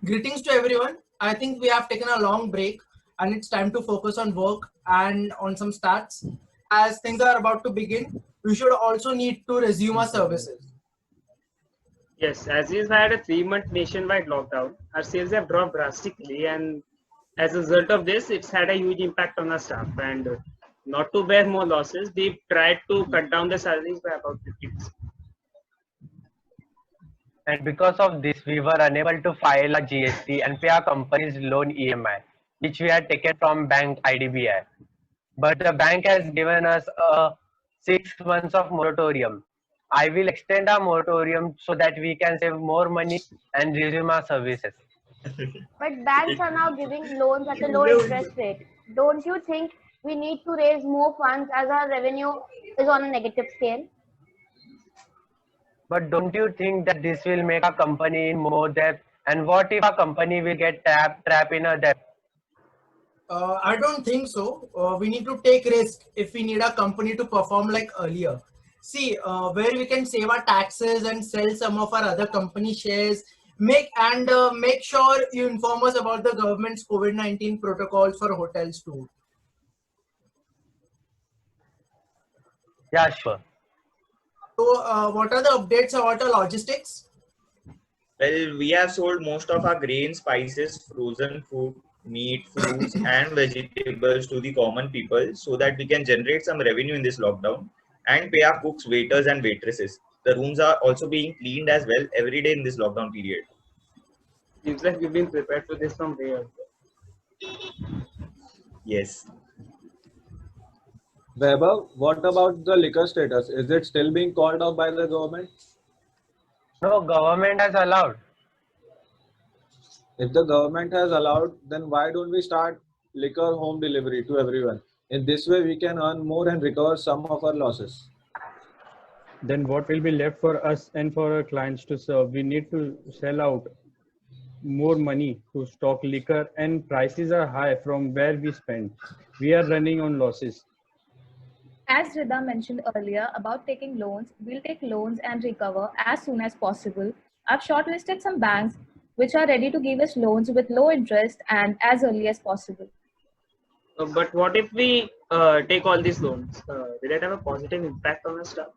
Greetings to everyone. I think we have taken a long break and it's time to focus on work and on some stats. As things are about to begin, we should also need to resume our services. Yes, as we've had a 3-month nationwide lockdown, our sales have dropped drastically, and as a result of this, it's had a huge impact on our staff. And not to bear more losses, we've tried to cut down the salaries by about 50%. And because of this, we were unable to file a GST and pay our company's loan EMI, which we had taken from Bank IDBI. But the bank has given us a 6 months of moratorium. I will extend our moratorium so that we can save more money and resume our services. But banks are now giving loans at a low interest rate. Don't you think we need to raise more funds as our revenue is on a negative scale? But don't you think that this will make our company in more debt? And what if our company will get trapped in a debt? I don't think so. We need to take risk if we need a company to perform like earlier. See, where we can save our taxes and sell some of our other company shares. Make sure you inform us about the government's COVID-19 protocols for hotels too. Yeah, sure. So, what are the updates about the logistics? Well, we have sold most of our grain, spices, frozen food, meat, fruits, and vegetables to the common people so that we can generate some revenue in this lockdown and pay our cooks, waiters, and waitresses. The rooms are also being cleaned as well every day in this lockdown period. Seems like we've been prepared for this from day one. Yes. Weber, what about the liquor status? Is it still being called out by the government? No, government has allowed. If the government has allowed, then why don't we start liquor home delivery to everyone? In this way, we can earn more and recover some of our losses. Then what will be left for us and for our clients to serve? We need to sell out more money to stock liquor, and prices are high from where we spend. We are running on losses. As Rida mentioned earlier about taking loans, we'll take loans and recover as soon as possible. I've shortlisted some banks which are ready to give us loans with low interest and as early as possible. But what if we take all these loans? Will it have a positive impact on our staff?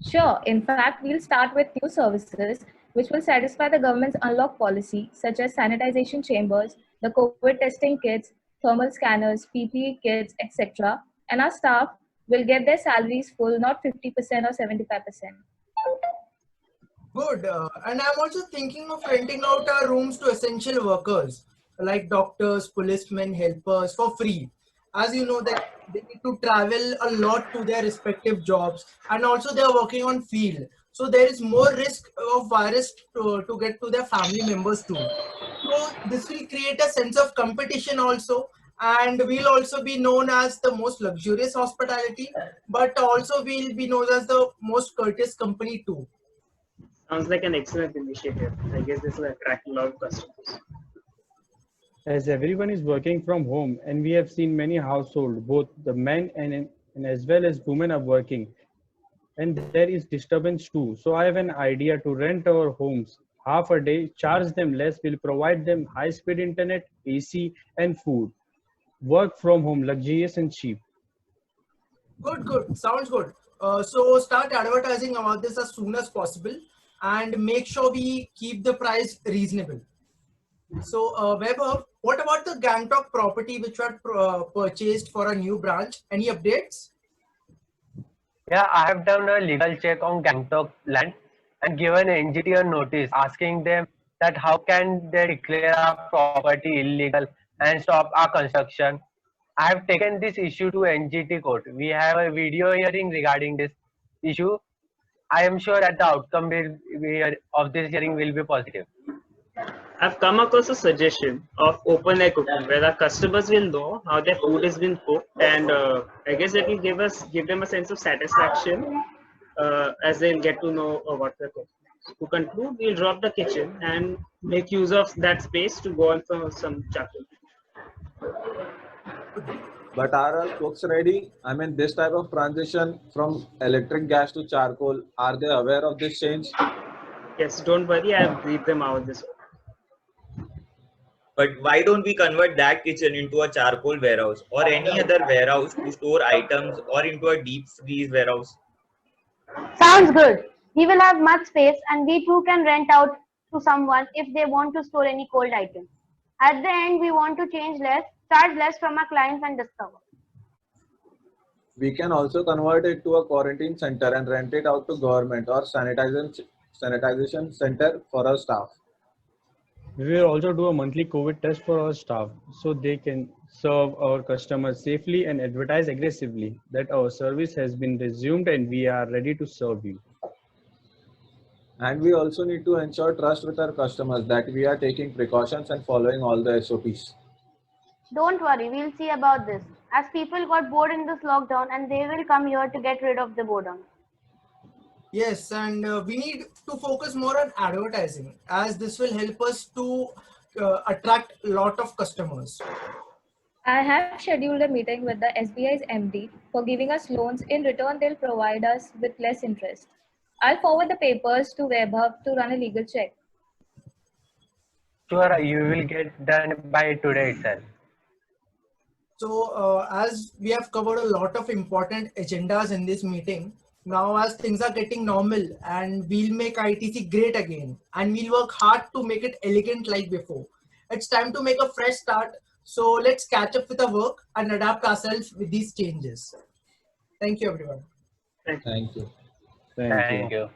Sure, in fact, we'll start with new services which will satisfy the government's unlock policy, such as sanitization chambers, the COVID testing kits, thermal scanners, PPE kits, etc. And our staff will get their salaries full, not 50% or 75%. Good. And I'm also thinking of renting out our rooms to essential workers like doctors, policemen, helpers for free. As you know that they need to travel a lot to their respective jobs and also they are working on field. So there is more risk of virus to get to their family members too. So this will create a sense of competition also, and we'll also be known as the most luxurious hospitality, but also we'll be known as the most courteous company too. Sounds like an excellent initiative. I guess this will attract a lot of customers. As everyone is working from home, and we have seen many households, both the men and as well as women are working, and there is disturbance too. So I have an idea to rent our homes half a day, charge them less, will provide them high-speed internet, AC, and food. Work from home, luxurious and cheap. Good, good. Sounds good. So start advertising about this as soon as possible and make sure we keep the price reasonable. So Weber, what about the Gangtok property which were purchased for a new branch? Any updates? Yeah, I have done a legal check on Gangtok land and given NGT a notice asking them that how can they declare our property illegal and stop our construction. I have taken this issue to NGT court. We have a video hearing regarding this issue. I am sure that the outcome of this hearing will be positive. I've come across a suggestion of open air cooking where our customers will know how their food has been cooked, and I guess it will give them a sense of satisfaction as they'll get to know what they're cooking. To conclude, we'll drop the kitchen and make use of that space to go on for some charcoal. But are our cooks ready? I mean, this type of transition from electric gas to charcoal, are they aware of this change? Yes, don't worry, I'll brief them out this way. But why don't we convert that kitchen into a charcoal warehouse or any other warehouse to store items, or into a deep freeze warehouse? Sounds good. We will have much space and we too can rent out to someone if they want to store any cold items. At the end, we want to charge less from our clients and discover. We can also convert it to a quarantine center and rent it out to government or sanitization center for our staff. We will also do a monthly COVID test for our staff so they can serve our customers safely and advertise aggressively that our service has been resumed and we are ready to serve you. And we also need to ensure trust with our customers that we are taking precautions and following all the SOPs. Don't worry, we'll see about this. As people got bored in this lockdown and they will come here to get rid of the boredom. Yes, and we need to focus more on advertising, as this will help us to attract a lot of customers. I have scheduled a meeting with the SBI's MD for giving us loans. In return, they'll provide us with less interest. I'll forward the papers to WebHub to run a legal check. Sure, you will get done by today itself. So as we have covered a lot of important agendas in this meeting, now as things are getting normal and we'll make ITC great again and we'll work hard to make it elegant like before. It's time to make a fresh start. So let's catch up with our work and adapt ourselves with these changes. Thank you, everyone. Thank you. Thank you. Thank you.